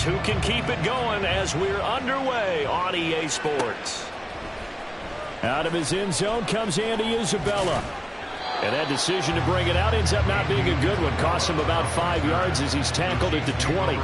who can keep it going as we're underway on EA Sports. Out of his end zone comes Andy Isabella. And that decision to bring it out ends up not being a good one. Costs him about 5 yards as he's tackled at the 20.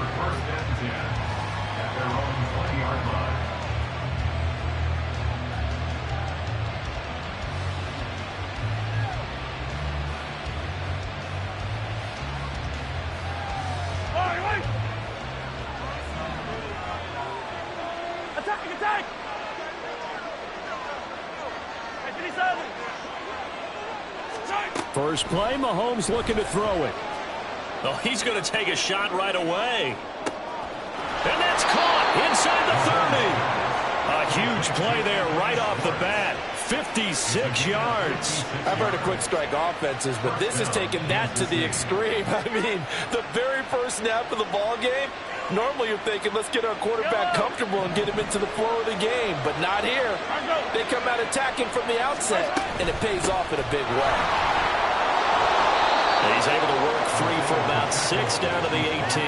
First play, Mahomes looking to throw it. Oh, he's going to take a shot right away. And that's caught inside the 30. A huge play there right off the bat. 56 yards. I've heard of quick strike offenses, but this is taking that to the extreme. I mean, the very first snap of the ball game, normally you're thinking, let's get our quarterback comfortable and get him into the flow of the game, but not here. They come out attacking from the outset, and it pays off in a big way. He's able to work free for about 6 down to the 18.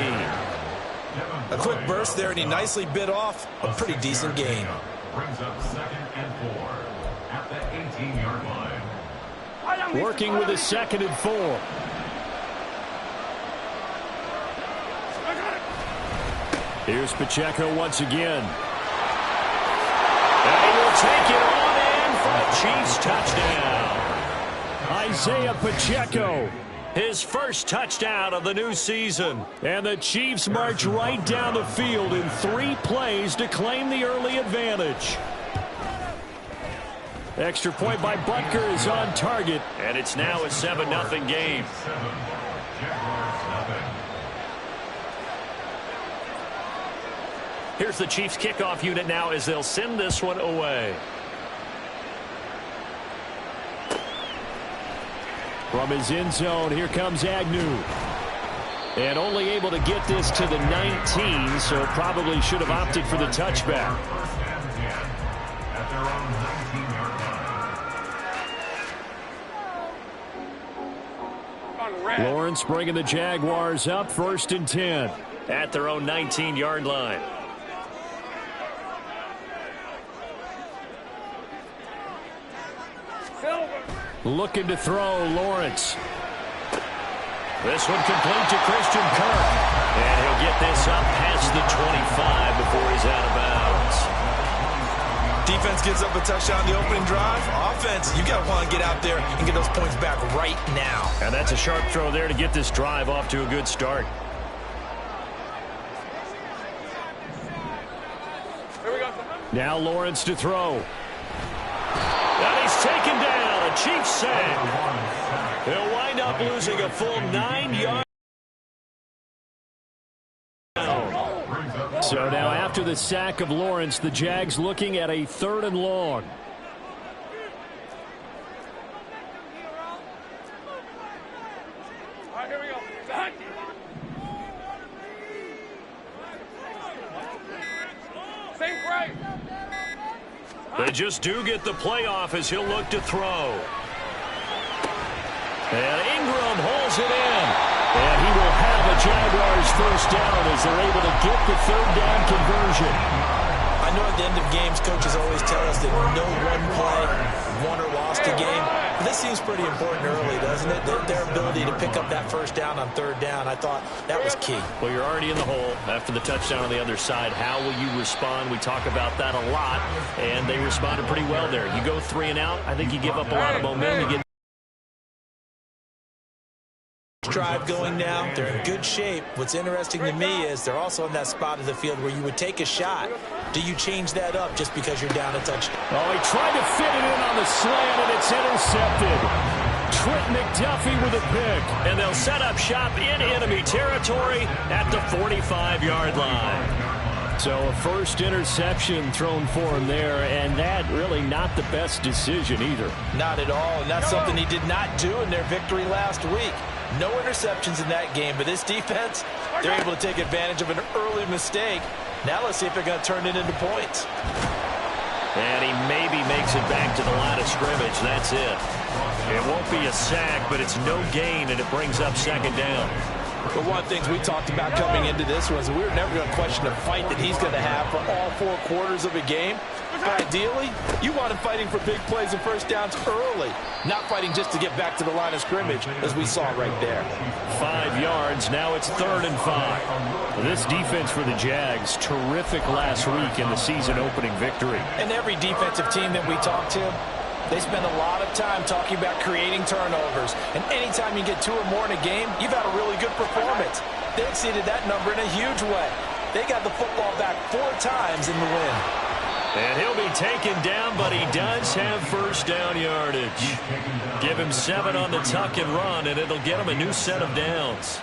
A quick burst there, and he nicely bit off a pretty decent gain. Brings up 2nd and 4 at the 18-yard line. Working with a 2nd and 4. Here's Pacheco once again. And he will take it on in for a Chiefs touchdown. Isaiah Pacheco. His first touchdown of the new season. And the Chiefs march right down the field in 3 plays to claim the early advantage. Extra point by Butker is on target. And it's now a 7-0 game. Here's the Chiefs kickoff unit now as they'll send this one away. From his end zone, here comes Agnew. And only able to get this to the 19, so probably should have opted for the touchback. Lawrence bringing the Jaguars up 1st and 10. At their own 19-yard line. Looking to throw, Lawrence. This one complete to Christian Kirk. And he'll get this up past the 25 before he's out of bounds. Defense gives up a touchdown on the opening drive. Offense, you got to want to get out there and get those points back right now. And that's a sharp throw there to get this drive off to a good start. Now Lawrence to throw. And he's taken down. A Chiefs sack. He'll wind up losing a full 9 yards. So now after the sack of Lawrence, the Jags looking at a 3rd and long. All right, here we go. Back. Same right. They just do get the playoff as he'll look to throw. And Ingram holds it in. And he will have a Jaguars first down as they're able to get the 3rd down conversion. I know at the end of games, coaches always tell us that no one play won or lost a game. But this seems pretty important early, doesn't it? Their ability to pick up that first down on 3rd down, I thought that was key. Well, you're already in the hole after the touchdown on the other side. How will you respond? We talk about that a lot, and they responded pretty well there. You go 3 and out, I think you give up a lot of momentum. You get drive going now. They're in good shape. What's interesting to me is they're also in that spot of the field where you would take a shot. Do you change that up just because you're down a touchdown? Oh, he tried to fit it in on the slant, and it's intercepted. Trent McDuffie with a pick. And they'll set up shop in enemy territory at the 45-yard line. So a first interception thrown for him there, and that really not the best decision either. Not at all, and that's something he did not do in their victory last week. No interceptions in that game, but this defense, they're able to take advantage of an early mistake. Now let's see if they're going to turn it into points. And he maybe makes it back to the line of scrimmage. That's it. It won't be a sack, but it's no gain, and it brings up 2nd down. But one of the things we talked about coming into this was we were never going to question the fight that he's going to have for all 4 quarters of a game. But ideally, you want him fighting for big plays and first downs early, not fighting just to get back to the line of scrimmage, as we saw right there. 5 yards. Now it's 3rd and 5. This defense for the Jags, terrific last week in the season-opening victory. And every defensive team that we talk to, they spend a lot of time talking about creating turnovers. And anytime you get 2 or more in a game, you've had a really good performance. They exceeded that number in a huge way. They got the football back 4 times in the win. And he'll be taken down, but he does have first down yardage. Give him 7 on the tuck and run, and it'll get him a new set of downs.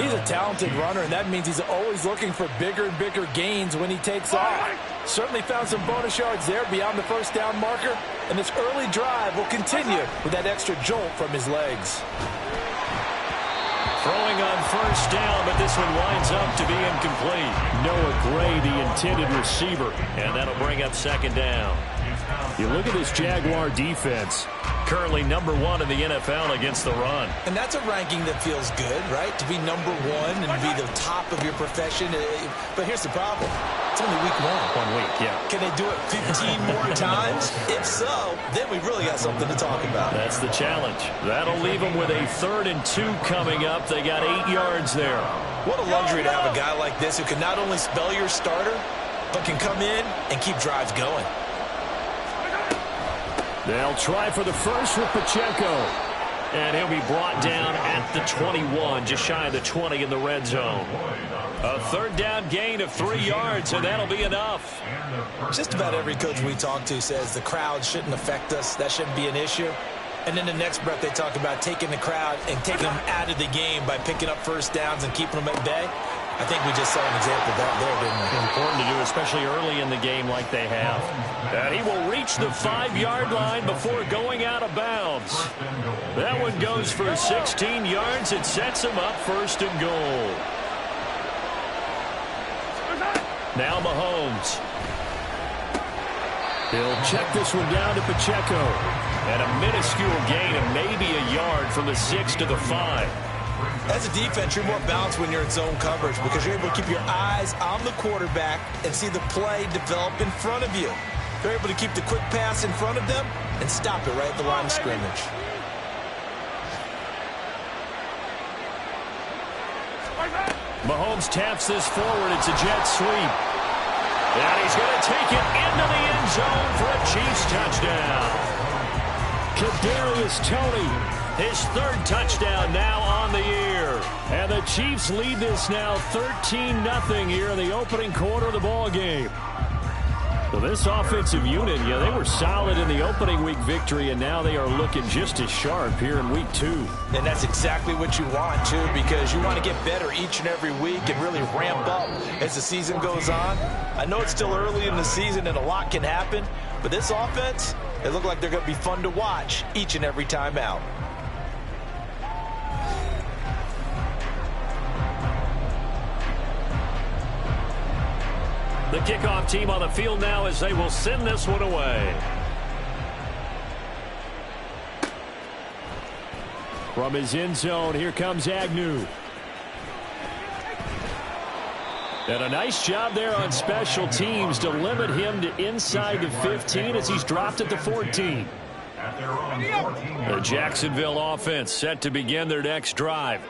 He's a talented runner, and that means he's always looking for bigger and bigger gains when he takes off. Certainly found some bonus yards there beyond the first down marker, and this early drive will continue with that extra jolt from his legs. Throwing on first down, but this one winds up to be incomplete. Noah Gray, the intended receiver, and that'll bring up 2nd down. You look at this Jaguar defense, currently number 1 in the NFL against the run. And that's a ranking that feels good, right? To be number 1 and be the top of your profession. But here's the problem. It's only week 1. 1 week, yeah. Can they do it 15 more times? If so, then we really got something to talk about. That's the challenge. That'll leave them with a 3rd and 2 coming up. They got 8 yards there. What a luxury to have a guy like this who can not only spell your starter, but can come in and keep drives going. They'll try for the first with Pacheco. And he'll be brought down at the 21, just shy of the 20 in the red zone. A 3rd down gain of 3 yards, and that'll be enough. Just about every coach we talk to says the crowd shouldn't affect us. That shouldn't be an issue. And then the next breath they talk about taking the crowd and taking them out of the game by picking up first downs and keeping them at bay. I think we just saw an example of that there, didn't we? Important to do, especially early in the game like they have. And he will reach the 5-yard line before going out of bounds. That one goes for 16 yards. It sets him up 1st and goal. Now Mahomes. He'll check this one down to Pacheco. And a minuscule gain of maybe a yard from the 6 to the 5. As a defense, you're more balanced when you're in zone coverage because you're able to keep your eyes on the quarterback and see the play develop in front of you. They're able to keep the quick pass in front of them and stop it right at the line of scrimmage. Mahomes taps this forward. It's a jet sweep. And he's going to take it into the end zone for a Chiefs touchdown. Kadarius Toney, his 3rd touchdown now on the year. And the Chiefs lead this now 13-0 here in the opening quarter of the ball game. So this offensive unit, yeah, they were solid in the opening week victory, and now they are looking just as sharp here in week 2. And that's exactly what you want, too, because you want to get better each and every week and really ramp up as the season goes on. I know it's still early in the season and a lot can happen, but this offense, they look like they're going to be fun to watch each and every time out. The kickoff team on the field now as they will send this one away. From his end zone, here comes Agnew. And a nice job there on special teams to limit him to inside the 15 as he's dropped at the 14. The Jacksonville offense set to begin their next drive.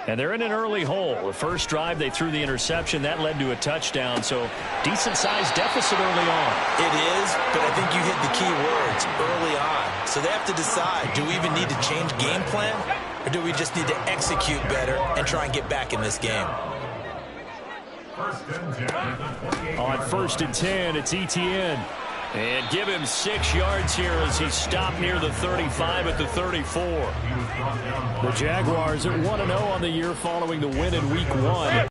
And they're in an early hole. The first drive, they threw the interception. That led to a touchdown, so decent-sized deficit early on. It is, but I think you hit the key words, early on. So they have to decide, do we even need to change game plan, or do we just need to execute better and try and get back in this game? On 1st and 10, it's Etienne. And give him 6 yards here as he's stopped near the 35 at the 34. The Jaguars at 1-0 on the year following the win in week 1.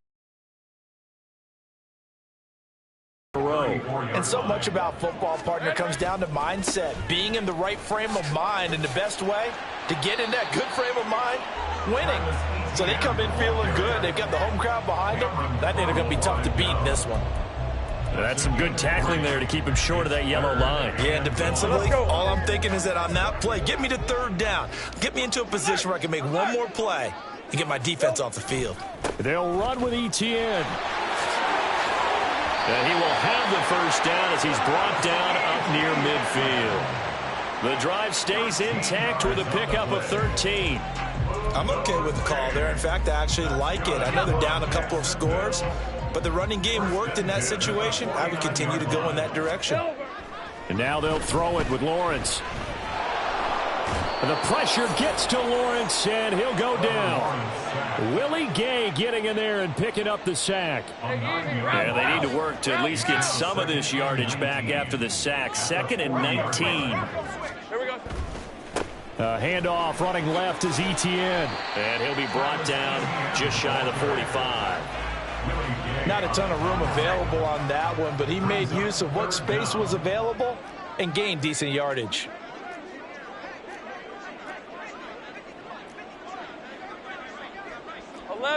And so much about football, partner, comes down to mindset. Being in the right frame of mind, and the best way to get in that good frame of mind, winning. So they come in feeling good. They've got the home crowd behind them. I think they're going to be tough to beat in this one. That's some good tackling there to keep him short of that yellow line. Yeah, and defensively, all I'm thinking is that on that play, get me to third down. Get me into a position where I can make one more play and get my defense off the field. They'll run with ETN. And he will have the first down as he's brought down up near midfield. The drive stays intact with a pickup of 13. I'm okay with the call there. In fact, I actually like it. I know they're down a couple of scores, but the running game worked in that situation. I would continue to go in that direction. And now they'll throw it with Lawrence. And the pressure gets to Lawrence, and he'll go down. Willie Gay getting in there and picking up the sack. Yeah, they need to work to at least get some of this yardage back after the sack. 2nd and 19. Here we go. Handoff running left is ETN. And he'll be brought down just shy of the 45. Not a ton of room available on that one, but he made use of what space was available and gained decent yardage.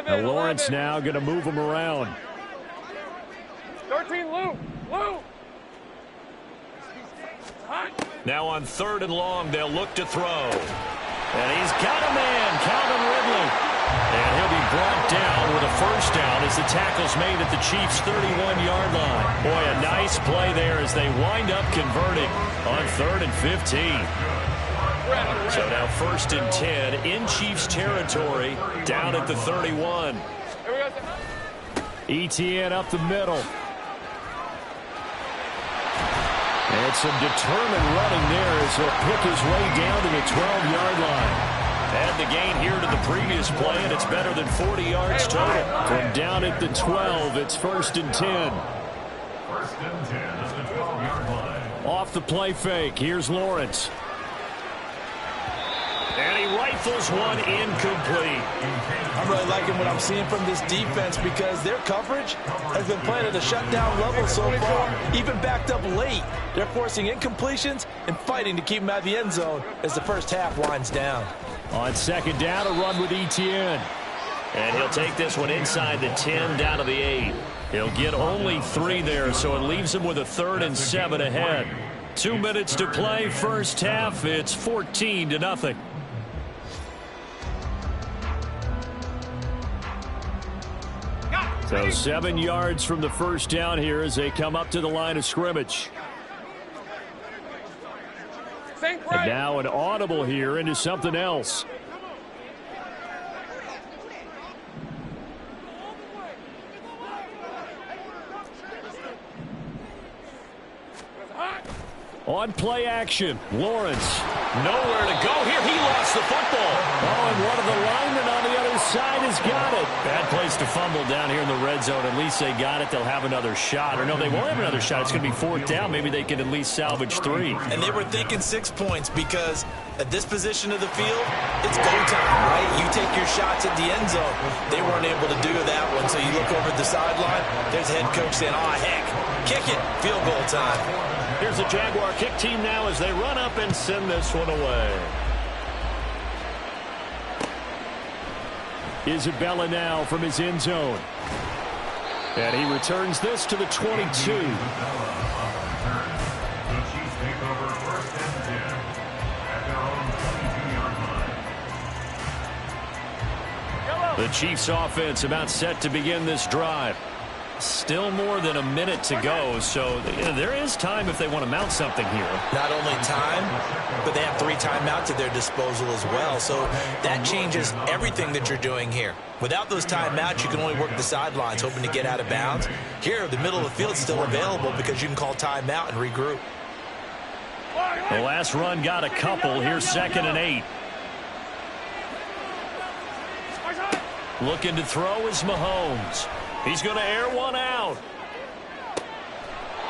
Now Lawrence now going to move him around. 13, Lou. Now on 3rd and long, they'll look to throw. And he's got a man, Calvin Ridley. And he'll be brought down with a first down as the tackle's made at the Chiefs' 31-yard line. Boy, a nice play there as they wind up converting on 3rd and 15. So now 1st and 10 in Chiefs territory, down at the 31. ETN up the middle. And some determined running there as he'll pick his way down to the 12-yard line. Add the gain here to the previous play, and it's better than 40 yards total. From down at the 12, it's 1st and 10. 1st and 10 at the 12-yard line. Off the play fake, here's Lawrence. And he rifles one incomplete. I'm really liking what I'm seeing from this defense because their coverage has been playing at a shutdown level so far. Even backed up late, they're forcing incompletions and fighting to keep them out of the end zone as the first half winds down. On 2nd down, a run with ETN. And he'll take this one inside the 10 down to the 8. He'll get only 3 there, so it leaves him with a 3rd and 7 ahead. 2 minutes to play, first half. It's 14-0. So 7 yards from the first down here as they come up to the line of scrimmage. And now an audible here into something else. On play action, Lawrence. Nowhere to go here. He lost the football. Oh, and one of the linemen on the other side has got it. Bad place to fumble down here in the red zone. At least they got it. They'll have another shot. Or no, they won't have another shot. It's going to be 4th down. Maybe they can at least salvage 3. And they were thinking 6 points because at this position of the field, it's go time, right? You take your shots at the end zone. They weren't able to do that one. So you look over at the sideline. There's the head coach saying, oh, heck, kick it. Field goal time. Here's the Jaguar kick team now as they run up and send this one away. Isabella now from his end zone. And he returns this to the 22. The Chiefs take over 1st and 10 at their own 22-yard line. The Chiefs offense about set to begin this drive. Still more than a minute to go, so there is time if they want to mount something here. Not only time, but they have 3 timeouts at their disposal as well. So that changes everything that you're doing here. Without those timeouts, you can only work the sidelines, hoping to get out of bounds. Here, the middle of the field is still available because you can call timeout and regroup. The last run got a couple. Here's 2nd and 8. Looking to throw is Mahomes. He's going to air one out.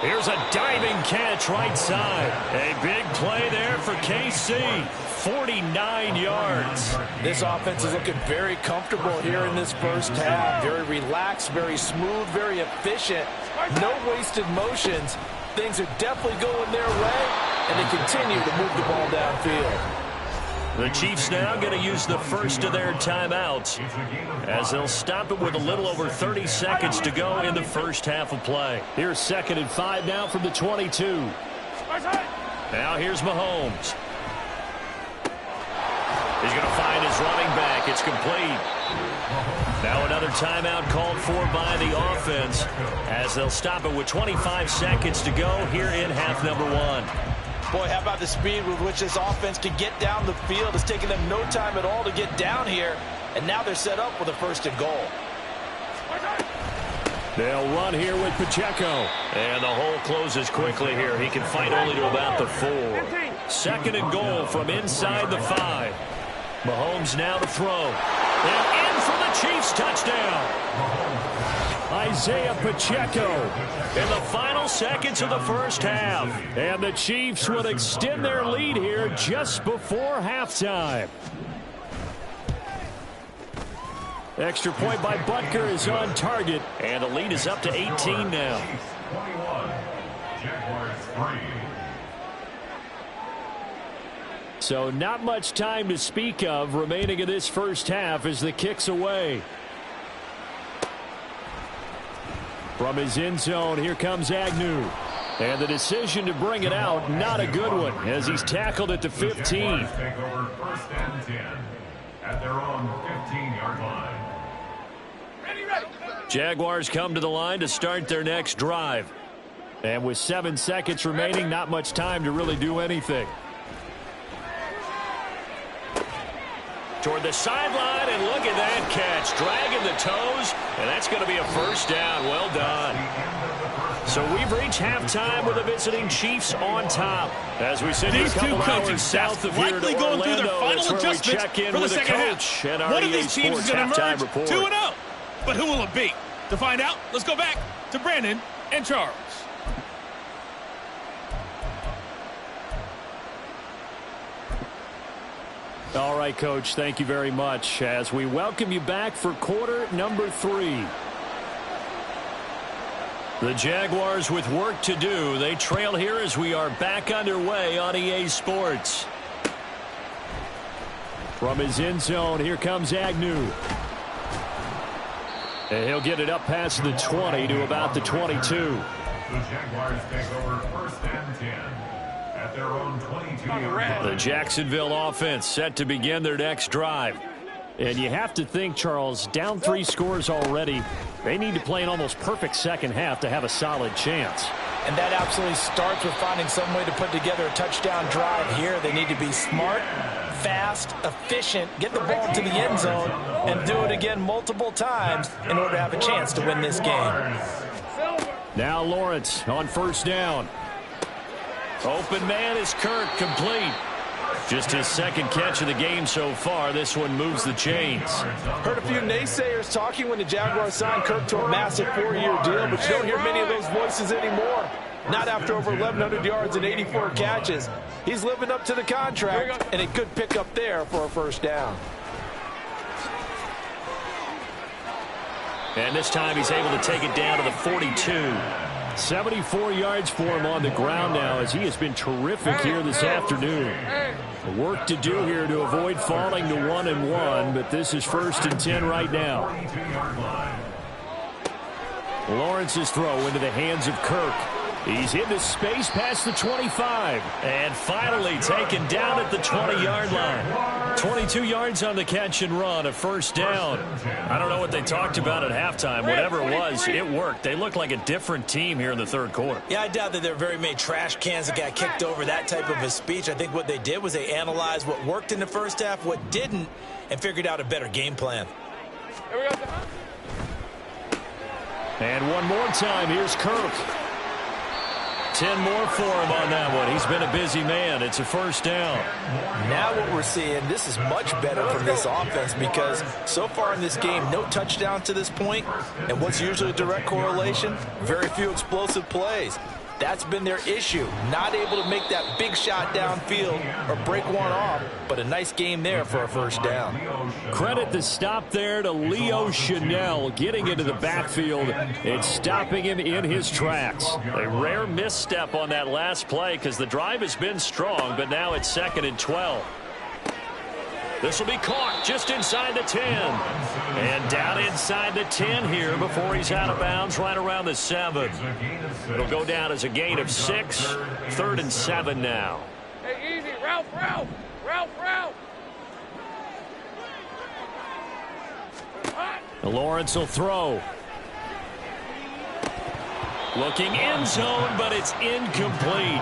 Here's a diving catch right side. A big play there for KC. 49 yards. This offense is looking very comfortable here in this first half. Very relaxed, very smooth, very efficient. No wasted motions. Things are definitely going their way, and they continue to move the ball downfield. The Chiefs now going to use the first of their timeouts as they'll stop it with a little over 30 seconds to go in the first half of play. Here's 2nd and 5 now from the 22. Now here's Mahomes. He's going to find his running back. It's complete. Now another timeout called for by the offense as they'll stop it with 25 seconds to go here in half number 1. Boy, how about the speed with which this offense can get down the field? It's taking them no time at all to get down here, and now they're set up with a 1st and goal. They'll run here with Pacheco. And the hole closes quickly here. He can fight only to about the 4. 2nd and goal from inside the 5. Mahomes now to throw. And in for the Chiefs touchdown. Isaiah Pacheco in the final seconds of the first half. And the Chiefs will extend their lead here just before halftime. Extra point by Butker is on target. And the lead is up to 18 now. 21. Jaguars 3. So not much time to speak of remaining in this first half as the kick's away. From his end zone, here comes Agnew. And the decision to bring it out, not a good one, as he's tackled at the 15. Take over 1st and 10 at their own 15-yard line. Jaguars come to the line to start their next drive. And with 7 seconds remaining, not much time to really do anything. Toward the sideline, and look at that catch. Dragging the toes, and that's going to be a 1st down. Well done. So we've reached halftime with the visiting Chiefs on top. As we sit here a couple hours south of here in Orlando, that's where we check in with the coach and our EA Sports halftime report. 2-0. But who will it be? To find out, let's go back to Brandon and Charles. All right, Coach, thank you very much as we welcome you back for quarter number 3. The Jaguars with work to do. They trail here as we are back underway on EA Sports. From his end zone, here comes Agnew. And he'll get it up past the 20 to about the 22. The Jaguars take over 1st and 10 at their own 22-yard line. The Jacksonville offense set to begin their next drive. And you have to think, Charles, down 3 scores already. They need to play an almost perfect second half to have a solid chance. And that absolutely starts with finding some way to put together a touchdown drive here. They need to be smart, fast, efficient, get the ball into the end zone, and do it again multiple times in order to have a chance to win this game. Now Lawrence on 1st down. Open man is Kirk, complete. Just his 2nd catch of the game so far. This one moves the chains. Heard a few naysayers talking when the Jaguars signed Kirk to a massive 4-year deal, but you don't hear many of those voices anymore. Not after over 1,100 yards and 84 catches. He's living up to the contract, and a good pickup there for a 1st down. And this time he's able to take it down to the 42. 74 yards for him on the ground now as he has been terrific here this afternoon. Work to do here to avoid falling to 1-1, but this is 1st and 10 right now. Lawrence's throw into the hands of Kirk. He's into space past the 25. And finally taken down at the 20-yard line. 22 yards on the catch and run, a 1st down. I don't know what they talked about at halftime. Whatever it was, it worked. They look like a different team here in the 3rd quarter. Yeah, I doubt that there are very many trash cans that got kicked over, that type of a speech. I think what they did was they analyzed what worked in the first half, what didn't, and figured out a better game plan. And one more time, here's Kirk. 10 more for him on that one. He's been a busy man. It's a 1st down. Now what we're seeing, this is much better from this offense because so far in this game, no touchdown to this point. And what's usually a direct correlation? Very few explosive plays. That's been their issue. Not able to make that big shot downfield or break one off, but a nice game there for a 1st down. Credit the stop there to Leo Chanel getting into the backfield and stopping him in his tracks. A rare misstep on that last play because the drive has been strong, but now it's 2nd and 12. This will be caught just inside the 10. And down inside the 10 here before he's out of bounds right around the 7. It'll go down as a gain of 6. 3rd and 7 now. Hey, easy. Ralph. Lawrence will throw. Looking end zone, but it's incomplete.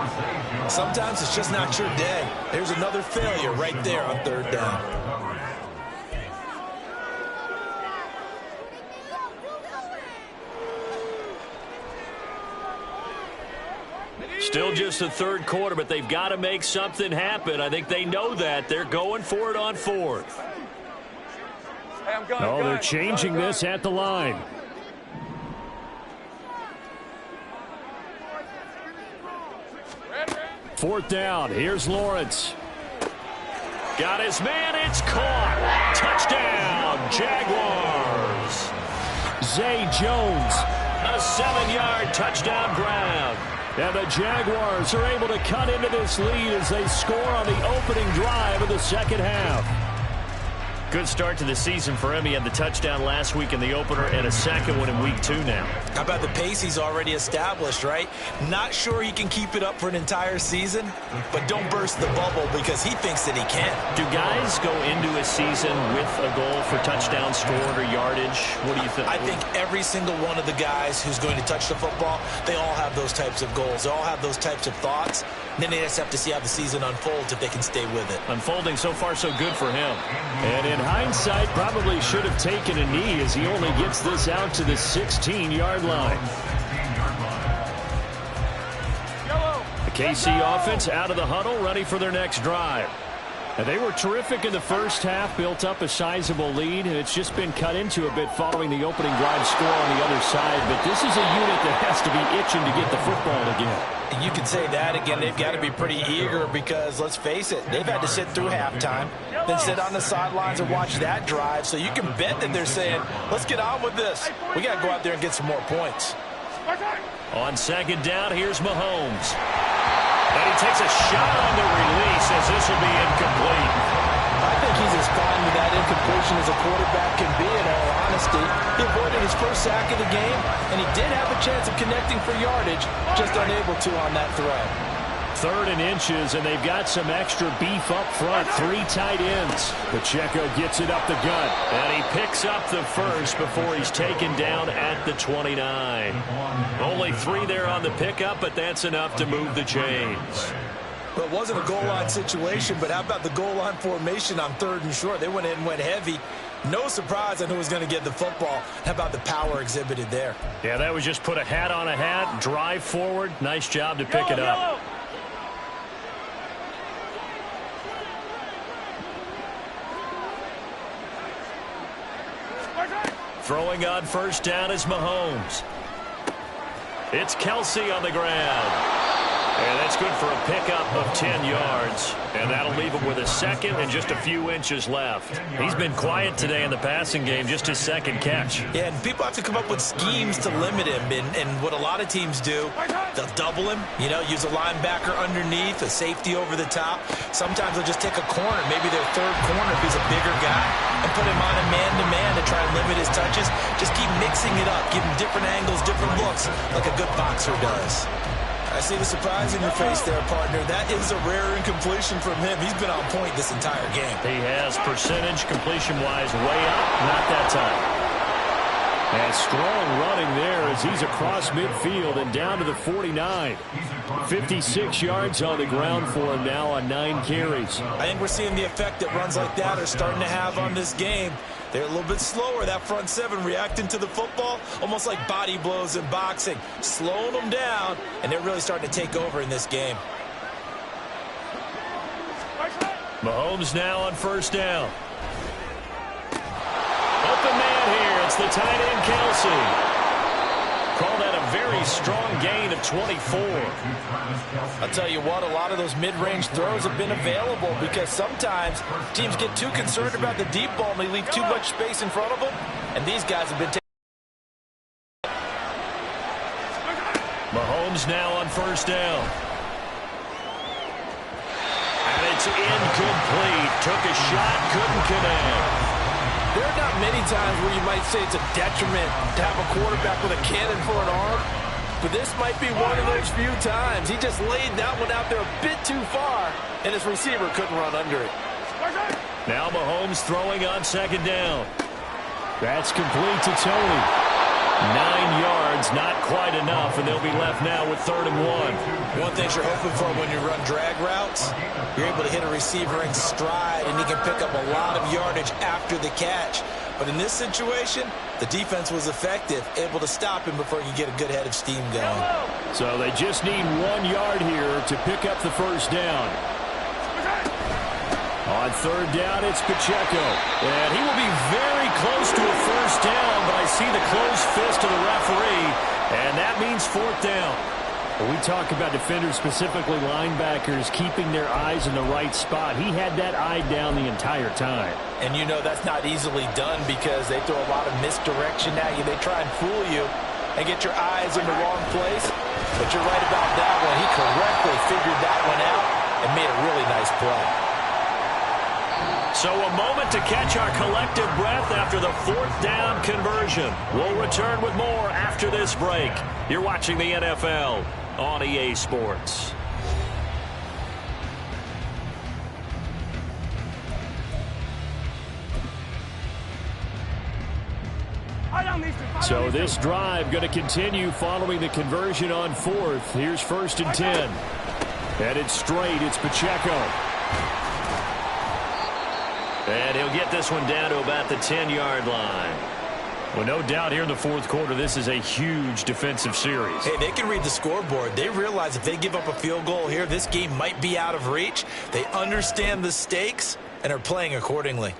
Sometimes it's just not your day. There's another failure right there on 3rd down. Still just the 3rd quarter, but they've got to make something happen. I think they know that. They're going for it on 4th. Oh, they're changing this at the line. Fourth down. Here's Lawrence. Got his man. It's caught. Touchdown, Jaguars. Zay Jones. A 7-yard touchdown grab. And the Jaguars are able to cut into this lead as they score on the opening drive of the second half. Good start to the season for him. He had the touchdown last week in the opener and a second one in week 2 now. How about the pace he's already established, right? Not sure he can keep it up for an entire season, but don't burst the bubble because he thinks that he can. Do guys go into a season with a goal for touchdown scored or yardage? What do you think? I think every single one of the guys who's going to touch the football, they all have those types of goals. They all have those types of thoughts. And then they just have to see how the season unfolds if they can stay with it. Unfolding so far so good for him. And in hindsight, probably should have taken a knee as he only gets this out to the 16-yard line. The KC offense out of the huddle, ready for their next drive. And they were terrific in the first half, built up a sizable lead, and it's just been cut into a bit following the opening drive score on the other side. But this is a unit that has to be itching to get the football again. You can say that again. They've got to be pretty eager because, let's face it, they've had to sit through halftime, then sit on the sidelines and watch that drive. So you can bet that they're saying, let's get on with this. We got to go out there and get some more points. On second down, here's Mahomes. And he takes a shot on the release as this will be incomplete. I think he's as fine with that incompletion as a quarterback can be, in all honesty. He avoided his first sack of the game, and he did have a chance of connecting for yardage, just unable to on that throw. 3rd and inches, and they've got some extra beef up front. 3 tight ends. Pacheco gets it up the gut. And he picks up the first before he's taken down at the 29. Only 3 there on the pickup, but that's enough to move the chains. Well, it wasn't a goal line situation, but how about the goal line formation on 3rd and short? They went in and went heavy. No surprise on who was going to get the football. How about the power exhibited there? Yeah, that was just put a hat on a hat, drive forward. Nice job to pick it up. Throwing on first down is Mahomes. It's Kelsey on the ground. And that's good for a pickup of 10 yards. And that'll leave him with a second and just a few inches left. He's been quiet today in the passing game, just his second catch. Yeah, and people have to come up with schemes to limit him. And what a lot of teams do, they'll double him, use a linebacker underneath, a safety over the top. Sometimes they'll just take a corner, maybe their 3rd corner if he's a bigger guy, and put him on a man-to-man to try and limit his touches. Just keep mixing it up, give him different angles, different looks, like a good boxer does. I see the surprise in your face there, partner. That is a rare incompletion from him. He's been on point this entire game. He has percentage completion-wise way up, not that time. And strong running there as he's across midfield and down to the 49. 56 yards on the ground for him now on 9 carries. I think we're seeing the effect that runs like that are starting to have on this game. They're a little bit slower, that front 7, reacting to the football, almost like body blows in boxing, slowing them down, and they're really starting to take over in this game. Mahomes now on first down. Open man here. It's the tight end, Kelsey. Call that a very strong gain of 24. I'll tell you what, a lot of those mid-range throws have been available because sometimes teams get too concerned about the deep ball and they leave too much space in front of them, and these guys have been taking. Mahomes now on first down. And it It's incomplete. Took a shot, couldn't connect. There are not many times where you might say it's a detriment to have a quarterback with a cannon for an arm, but this might be one of those few times. He just laid that one out there a bit too far, and his receiver couldn't run under it. Now Mahomes throwing on second down. That's complete to Tony. 9 yards, not quite enough, and they'll be left now with 3rd and 1. One thing you're hoping for when you run drag routes, you're able to hit a receiver in stride, and he can pick up a lot of yardage after the catch. But in this situation, the defense was effective, able to stop him before he could get a good head of steam going. So they just need 1 yard here to pick up the first down. On 3rd down, it's Pacheco. And he will be very close to a first down, but I see the closed fist of the referee, and that means 4th down. When we talk about defenders, specifically linebackers, keeping their eyes in the right spot, he had that eye down the entire time. And you know that's not easily done because they throw a lot of misdirection at you. They try and fool you and get your eyes in the wrong place. But you're right about that one. He correctly figured that one out and made a really nice play. So a moment to catch our collective breath after the 4th down conversion. We'll return with more after this break. You're watching the NFL on EA Sports. So this drive going to continue following the conversion on 4th. Here's 1st and 10. Headed straight, it's Pacheco. And he'll get this one down to about the 10-yard line. Well, no doubt here in the 4th quarter, this is a huge defensive series. Hey, they can read the scoreboard. They realize if they give up a field goal here, this game might be out of reach. They understand the stakes and are playing accordingly.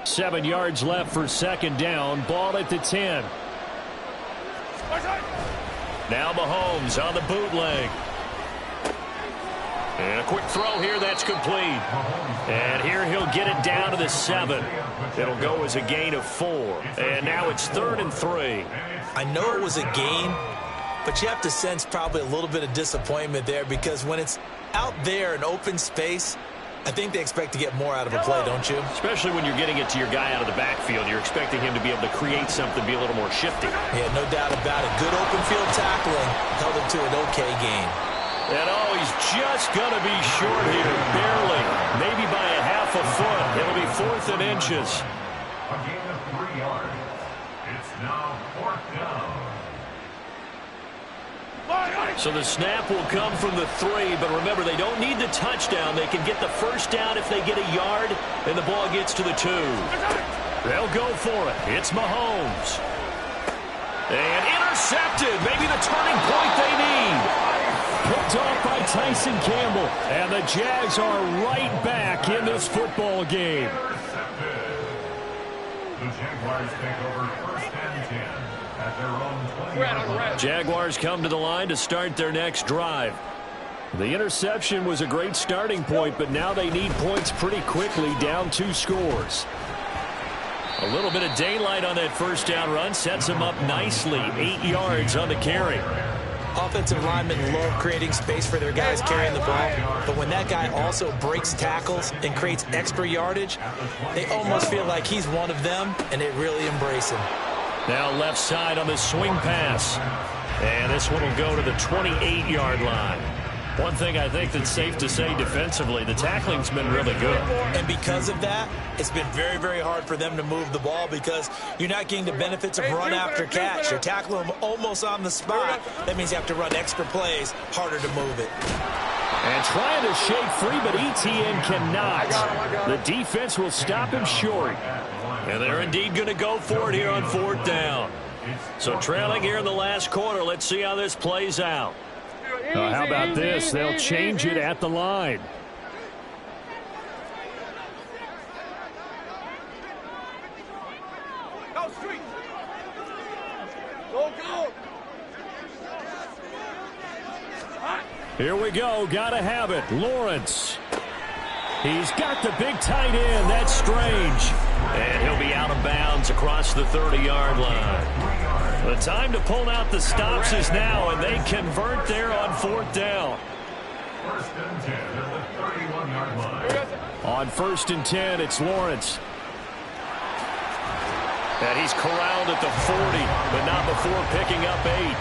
7 yards left for 2nd down. Ball at the 10. Now Mahomes on the bootleg. And a quick throw here, that's complete. And here he'll get it down to the 7. It'll go as a gain of 4. And now it's 3rd and 3. I know it was a gain, but you have to sense probably a little bit of disappointment there because when it's out there in open space, I think they expect to get more out of a play, don't you? Especially when you're getting it to your guy out of the backfield. You're expecting him to be able to create something, be a little more shifty. Yeah, no doubt about it. Good open field tackling held him to an okay gain. And oh, he's just going to be short here, barely, maybe by a half a foot. It'll be 4th and inches. A gain of 3 yards. It's now 4th down. So the snap will come from the 3, but remember, they don't need the touchdown. They can get the first down if they get a yard, and the ball gets to the 2. They'll go for it. It's Mahomes. And intercepted. Maybe the turning point they need. Picked off by Tyson Campbell. And the Jags are right back in this football game. The Jaguars take over 1st and 10 at their own 20-yard line. Jaguars come to the line to start their next drive. The interception was a great starting point, but now they need points pretty quickly, down 2 scores. A little bit of daylight on that first down run sets them up nicely. 8 yards on the carry. Offensive linemen love creating space for their guys carrying the ball, but when that guy also breaks tackles and creates extra yardage, they almost feel like he's one of them, and they really embrace him. Now left side on the swing pass. And this one will go to the 28-yard line. One thing I think that's safe to say defensively, the tackling's been really good. And because of that, it's been very, very hard for them to move the ball because you're not getting the benefits of run after catch. You're tackling them almost on the spot. That means you have to run extra plays, harder to move it. And trying to shake free, but ETN cannot. The defense will stop him short. And they're indeed going to go for it here on 4th down. So trailing here in the last quarter, let's see how this plays out. How about this? They'll change it at the line. Go, street. Go, go. Here we go. Gotta have it. Lawrence. He's got the big tight end. That's Strange. And he'll be out of bounds across the 30-yard line. The time to pull out the stops is now, and they convert there on 4th down. First and 10 at the 31-yard line. On 1st and 10, it's Lawrence. And he's corralled at the 40, but not before picking up 8.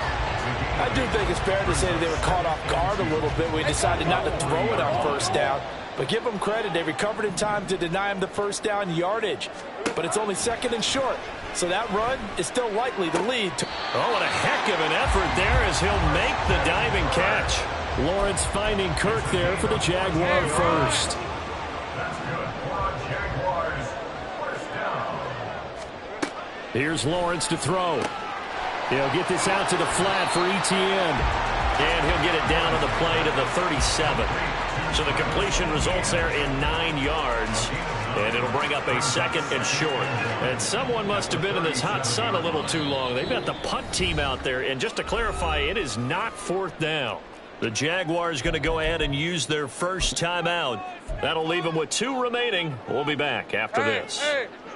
I do think it's fair to say that they were caught off guard a little bit when he decided not to throw it on first down. But give them credit, they recovered in time to deny him the first down yardage. But it's only 2nd and short, so that run is still likely to lead to... Oh, what a heck of an effort there as he'll make the diving catch. Lawrence finding Kirk there for the Jaguar first. That's good for a Jaguars first down. Here's Lawrence to throw. He'll get this out to the flat for Etienne. And he'll get it down on the play to the 37. So the completion results there in 9 yards. And it'll bring up a 2nd and short. And someone must have been in this hot sun a little too long. They've got the punt team out there. And just to clarify, it is not 4th down. The Jaguars going to go ahead and use their first timeout. That'll leave them with 2 remaining. We'll be back after this.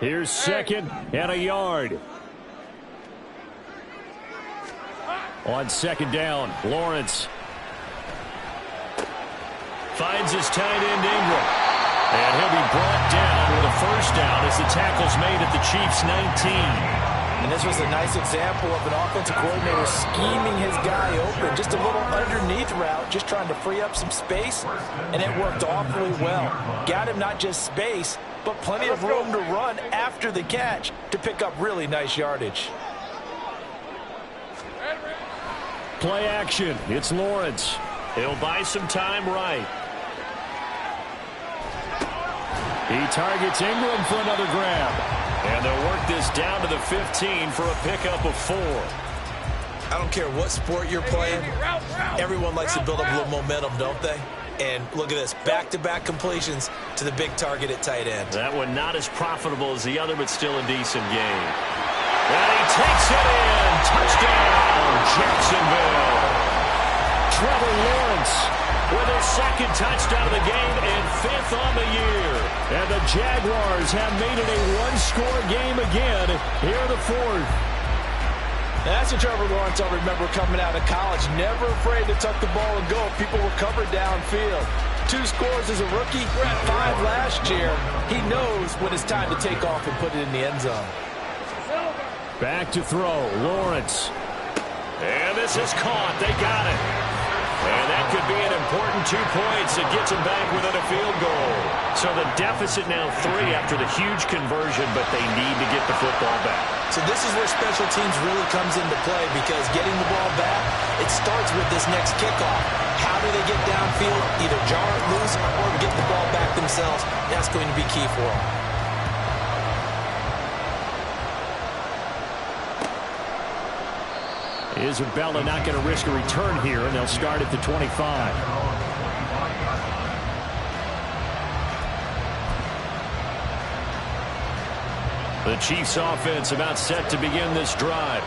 Here's 2nd and a yard. On 2nd down, Lawrence finds his tight end Ingram. And he'll be brought down with a first down as the tackle's made at the Chiefs' 19. And this was a nice example of an offensive coordinator scheming his guy open. Just a little underneath route, just trying to free up some space. And it worked awfully well. Got him not just space, but plenty of room to run after the catch to pick up really nice yardage. play action. It's Lawrence. He'll buy some time right. He targets Ingram for another grab. And they'll work this down to the 15 for a pickup of 4. I don't care what sport you're playing. Everyone likes to build up a little momentum, don't they? And look at this, back-to-back completions to the big target at tight end. That one not as profitable as the other, but still a decent game. And he takes it in. Touchdown, Jacksonville. Trevor Lawrence with his second touchdown of the game and 5th on the year. And the Jaguars have made it a one-score game again here in the 4th. That's a Trevor Lawrence I remember coming out of college. Never afraid to tuck the ball and go. People were covered downfield. 2 scores as a rookie, 5 last year. He knows when it's time to take off and put it in the end zone. Back to throw, Lawrence. And this is caught. They got it. And that could be an important 2 points. It gets them back within a field goal. So the deficit now 3 after the huge conversion, but they need to get the football back. So this is where special teams really comes into play, because getting the ball back, it starts with this next kickoff. How do they get downfield, either jar it loose or get the ball back themselves? That's going to be key for them. Isabella not going to risk a return here, and they'll start at the 25. The Chiefs offense about set to begin this drive.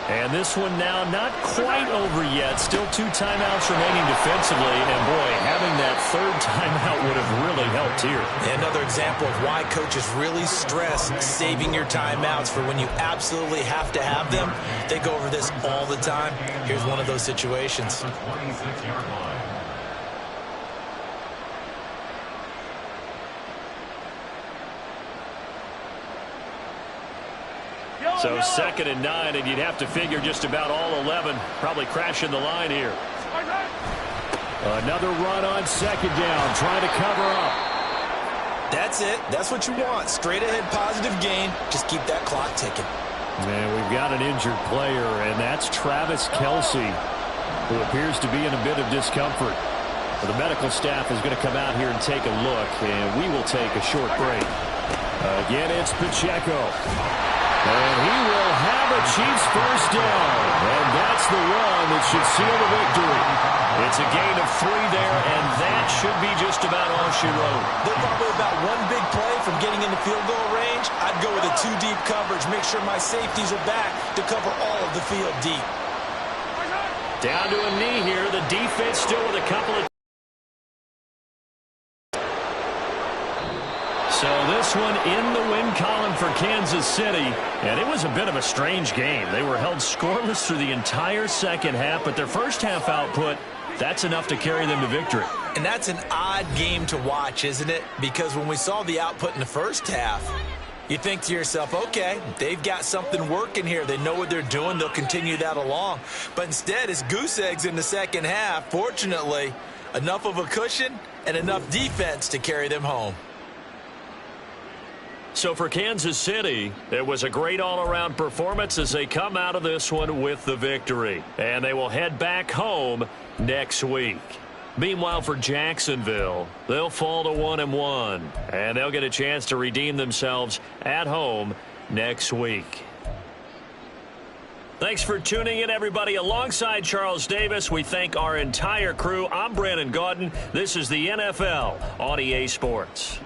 And this one now not quite over yet. Still 2 timeouts remaining defensively. And boy, having that 3rd timeout would have really helped here. Another example of why coaches really stress saving your timeouts for when you absolutely have to have them. They go over this all the time. Here's one of those situations. 26-yard line. So 2nd and 9, and you'd have to figure just about all 11 probably crashing the line here. Another run on 2nd down, trying to cover up. That's it. That's what you want. Straight ahead positive gain. Just keep that clock ticking. And we've got an injured player, and that's Travis Kelce, who appears to be in a bit of discomfort. The medical staff is going to come out here and take a look, and we will take a short break. Again, it's Pacheco. And he will have a Chiefs first down. And that's the one that should seal the victory. It's a gain of 3 there, and that should be just about all she wrote. They're probably about 1 big play from getting into field goal range. I'd go with a 2 deep coverage. Make sure my safeties are back to cover all of the field deep. Down to a knee here. The defense still with a couple of... So this one in the win column for Kansas City, and it was a bit of a strange game. They were held scoreless through the entire second half, but their first half output That's enough to carry them to victory. And that's an odd game to watch, isn't it? Because when we saw the output in the first half, you think to yourself, okay, they've got something working here. They know what they're doing. They'll continue that along. But instead, it's goose eggs in the second half. Fortunately, enough of a cushion and enough defense to carry them home. So for Kansas City, it was a great all-around performance as they come out of this one with the victory. And they will head back home next week. Meanwhile, for Jacksonville, they'll fall to 1-1, and they'll get a chance to redeem themselves at home next week. Thanks for tuning in, everybody. Alongside Charles Davis, we thank our entire crew. I'm Brandon Gaudin. This is the NFL on EA Sports.